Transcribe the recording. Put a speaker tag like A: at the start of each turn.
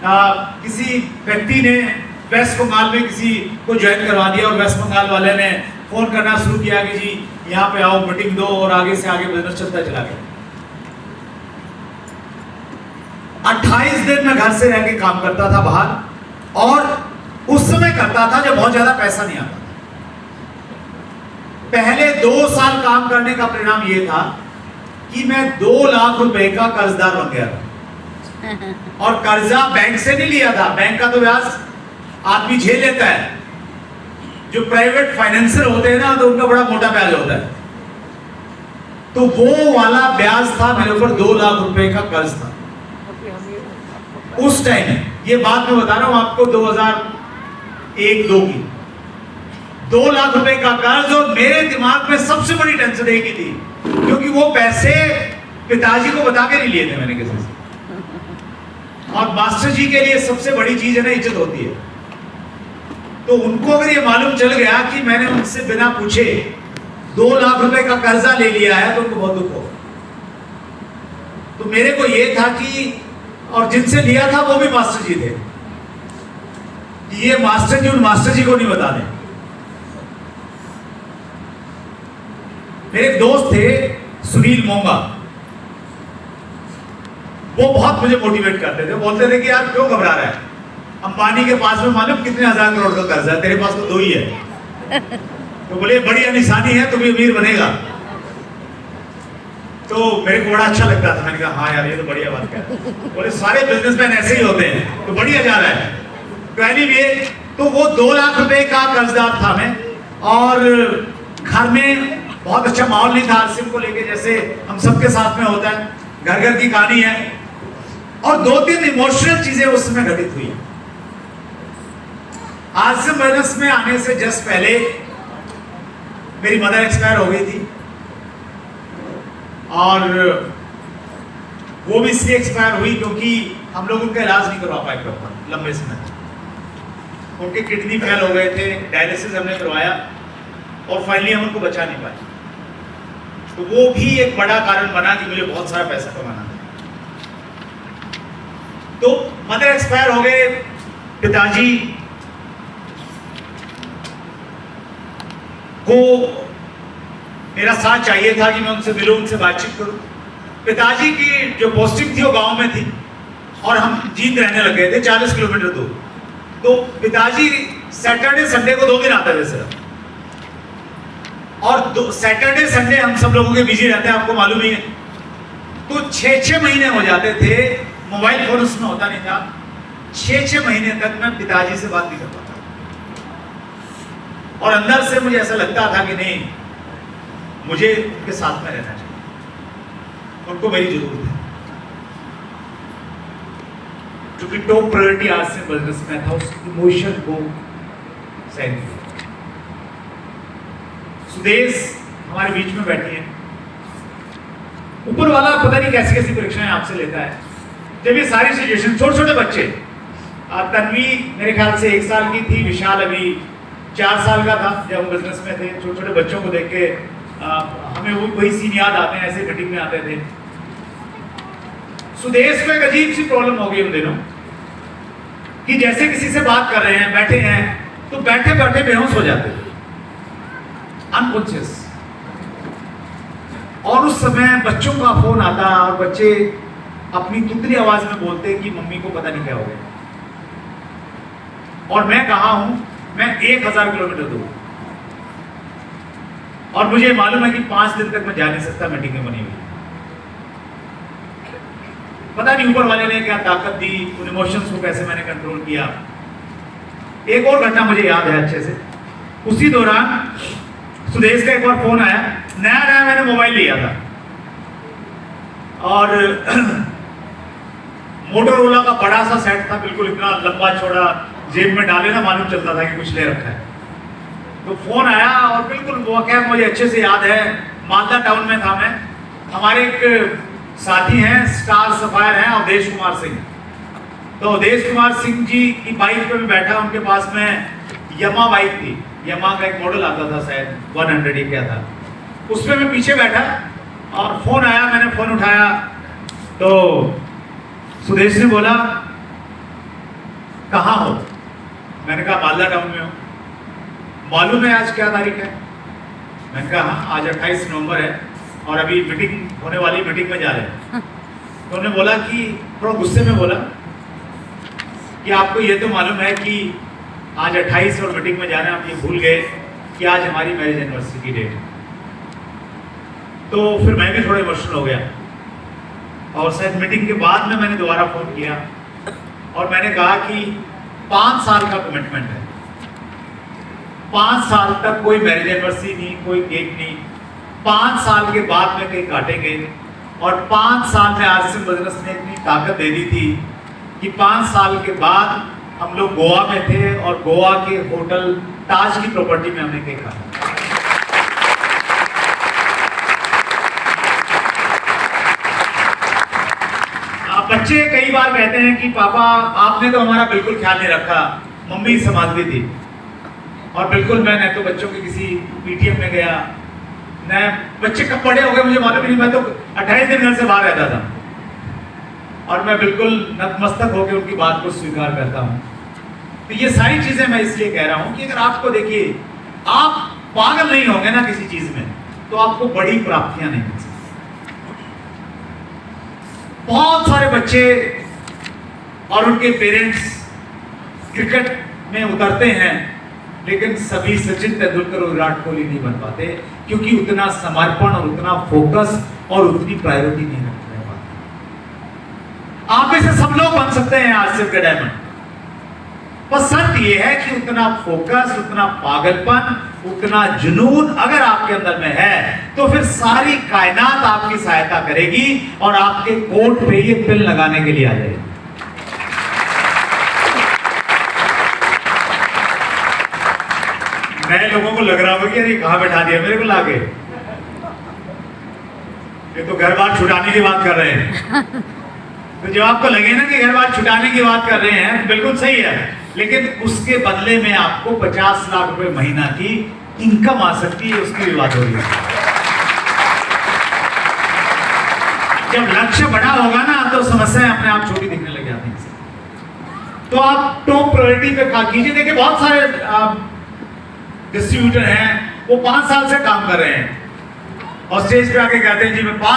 A: किसी व्यक्ति ने वेस्ट बंगाल में किसी को ज्वाइन करवा दिया और वेस्ट बंगाल वाले ने फोन करना शुरू किया कि जी यहाँ पे आओ, मीटिंग दो, और आगे से आगे बिजनेस चलता चला गया। 28 दिन मैं घर से रह के काम करता था बाहर, और उस समय करता था जब बहुत ज्यादा पैसा नहीं आता। पहले 2 साल काम करने का परिणाम यह था कि मैं 2 लाख रुपए का कर्जदार बन गया था। और कर्जा बैंक से नहीं लिया था, बैंक का तो ब्याज आदमी झेल लेता है। जो प्राइवेट फाइनेंसर होते हैं ना, तो उनका बड़ा मोटा ब्याज होता है। तो वो वाला ब्याज था मेरे ऊपर, 2 लाख रुपए का कर्ज था उस टाइम। ये बात मैं बता रहा हूं आपको 2001-2 की। 2 लाख रुपए का कर्ज, और मेरे दिमाग में सबसे बड़ी टेंशन एक ही थी, क्योंकि वो पैसे पिताजी को बता के नहीं लिए थे मैंने किसी से। और मास्टर जी के लिए सबसे बड़ी चीज है ना, इज्जत होती है। तो उनको अगर ये मालूम चल गया कि मैंने उनसे बिना पूछे 2 लाख रुपए का कर्जा ले लिया है, तो उनको बहुत दुख हो। तो मेरे को ये था कि, और जिनसे लिया था वो भी मास्टर जी थे, ये मास्टर जी उन मास्टर जी को नहीं बता दें। मेरे एक दोस्त थे सुनील मोंगा, वो बहुत मुझे मोटिवेट करते थे। बोलते थे कि यार क्यों घबरा रहा है, अंबानी के पास में मालूम कितने 1000 करोड़ का कर्जा है, तेरे पास तो 2 ही है। तो बोले बढ़िया निशानी है, तू भी अमीर बनेगा। तो मेरे को बड़ा अच्छा लगता था। मैंने कहा हाँ यार, ये तो बढ़िया बात है। बोले सारे बिजनेसमैन ऐसे ही होते हैं, तो बढ़िया जा रहा है। तो एनीवे, तो वो 2 लाख रुपए का कर्जदार था मैं, और घर में बहुत अच्छा माहौल नहीं था आसिम को लेके, जैसे हम सबके साथ में होता है, घर घर की कहानी है। और 2-3 इमोशनल चीजें उस समय घटित हुई। आसिम बिजनेस में आने से जस्ट पहले मेरी मदर एक्सपायर हो गई थी, और वो भी इसलिए एक्सपायर हुई क्योंकि हम लोग उनका इलाज नहीं करवा पाए प्रॉपर लंबे समय। उनके किडनी फेल हो गए थे, डायलिसिस हमने करवाया, और फाइनली हम उनको बचा नहीं पाए। तो वो भी एक बड़ा कारण बना कि मुझे बहुत सारा पैसा कमाना था। तो मदर एक्सपायर हो गए, पिताजी को मेरा साथ चाहिए था कि मैं उनसे मिलूं, उनसे बातचीत करूं। पिताजी की जो पोस्टिंग थी वो गांव में थी, और हम जींद रहने लग गए थे 40 किलोमीटर दूर। तो पिताजी सैटरडे संडे को 2 दिन आते थे सिर्फ, और सैटरडे संडे हम सब लोगों के बिजी रहते हैं, आपको मालूम ही है। तो 6-6 महीने हो जाते थे, मोबाइल फोन उसमें होता नहीं था। 6-6 महीने तक मैं पिताजी से बात नहीं कर पाता, और अंदर से मुझे ऐसा लगता था कि नहीं, मुझे उनके साथ में रहना चाहिए, उनको मेरी जरूरत है। क्योंकि टॉप प्रायोरिटी आज से बिजनेस में था, उस इमोशन को सहन किया। सुदेश हमारे बीच में बैठी है। ऊपर वाला पता नहीं कैसी कैसी परीक्षाएं आपसे लेता है। जब ये सारी सिचुएशन, छोटे छोटे बच्चे, तन्वी मेरे ख्याल से 1 साल की थी, विशाल अभी 4 साल का था जब हम बिजनेस में थे। छोटे छोटे बच्चों को देख के हमें वही सीन याद आते हैं, ऐसे मीटिंग में आते थे। सुदेश को एक अजीब सी प्रॉब्लम हो गई उन दिनों, कि जैसे किसी से बात कर रहे हैं, बैठे हैं, तो बैठे बैठे बेहोश हो जाते थे, अनकॉन्शियस। और उस समय बच्चों का फोन आता, और बच्चे अपनी तुतली आवाज में बोलते कि मम्मी को पता नहीं क्या हो गया। और मैं कहा हूं, मैं 1000 किलोमीटर दूर, और मुझे मालूम है कि 5 दिन तक मैं जा नहीं सकता, मीटिंगें बनी हुई। पता नहीं ऊपर वाले ने क्या ताकत दी, उन इमोशंस को कैसे मैंने कंट्रोल किया। एक और घटना मुझे याद है अच्छे से। उसी दौरान सुदेश का एक बार फोन आया, नया नया मैंने मोबाइल लिया था, और मोटोरोला का बड़ा सा सेट था, बिल्कुल इतना लंबा चौड़ा, जेब में डाले ना मालूम चलता था कि कुछ ले रखा है। तो फोन आया, और बिल्कुल वो क्या मुझे अच्छे से याद है, मालदा टाउन में था मैं। हमारे एक साथी हैं, स्टार सफायर हैं, अवधेश कुमार सिंह। तो अवधेश कुमार सिंह जी की बाइक पे मैं बैठा, उनके पास में यमा बाइक थी, यमा का एक मॉडल आता था शायद 100 ही क्या था, उस पर मैं पीछे बैठा, और फोन आया, मैंने फोन उठाया, तो सुदेश ने बोला कहाँ हो? मैंने कहा मालदा टाउन में हूँ। मालूम है आज क्या तारीख है? मैंने कहा हाँ, आज 28 नवंबर है और अभी मीटिंग होने वाली, मीटिंग में जा रहे हैं। तो उन्होंने बोला कि थोड़ा गुस्से में बोला कि आपको ये तो मालूम है कि आज 28 और मीटिंग में जा रहे हैं, आप ये भूल गए कि आज हमारी मैरिज एनिवर्सरी की डेट है। तो फिर मैं भी थोड़ा इमोशनल हो गया और शायद मीटिंग के बाद में मैंने दोबारा फोन किया और मैंने कहा कि 5 साल का कमिटमेंट है, 5 साल तक कोई मैरिज एनिवर्सरी नहीं, कोई केक नहीं, 5 साल के बाद में केक काटेंगे। और 5 साल में आसिम बिजनेस ने इतनी ताकत दे दी थी कि 5 साल के बाद हम लोग गोवा में थे और गोवा के होटल ताज की प्रॉपर्टी में हमने केक काटा। बच्चे कई बार कहते हैं कि पापा आपने तो हमारा बिल्कुल ख्याल नहीं रखा, मम्मी संभालती थी। और बिल्कुल मैं न तो बच्चों के किसी पीटीएम में गया, न बच्चे कब बड़े हो गए मुझे मालूम नहीं, मैं तो 28 दिन घर से बाहर रहता था और मैं बिल्कुल नतमस्तक होकर उनकी बात को स्वीकार करता हूँ। तो ये सारी चीजें मैं इसलिए कह रहा हूँ कि अगर आपको देखिए, आप पागल नहीं होंगे ना किसी चीज में तो आपको बड़ी प्राप्तियां नहीं मिल सकती। बहुत सारे बच्चे और उनके पेरेंट्स क्रिकेट में उतरते हैं, लेकिन सभी सचिन तेंदुलकर और विराट कोहली नहीं बन पाते क्योंकि उतना समर्पण और उतना फोकस और उतनी प्रायोरिटी नहीं रख पाते। आप में से सब लोग बन सकते हैं आज से डायमंड, बस शर्त यह है कि उतना फोकस, उतना पागलपन, उतना जुनून अगर आपके अंदर में है तो फिर सारी कायनात आपकी सहायता करेगी और आपके कोट पे ये पिन लगाने के लिए आ जाएगी। नए लोगों को लग रहा होगा कि यार ये कहां बैठा दिया मेरे को लाके, ये तो घर बार छुटाने की बात कर रहे हैं। तो जब आपको लगे ना कि घर बार छुटाने की बात कर रहे हैं, बिल्कुल सही है, लेकिन उसके बदले में आपको 50 लाख रुपए महीना की इनकम आ सकती है, उसकी भी बात हो रही है। जब लक्ष्य बड़ा होगा ना तो समस्याएं अपने आप छोटी दिखने लग जाती हैं। तो आप टॉप प्रायोरिटी पे काम कीजिए। देखिए बहुत सारे डिस्ट्रीब्यूटर हैं, वो 5 साल से काम कर रहे हैं और स्टेज पे आके कहते हैं जी मैं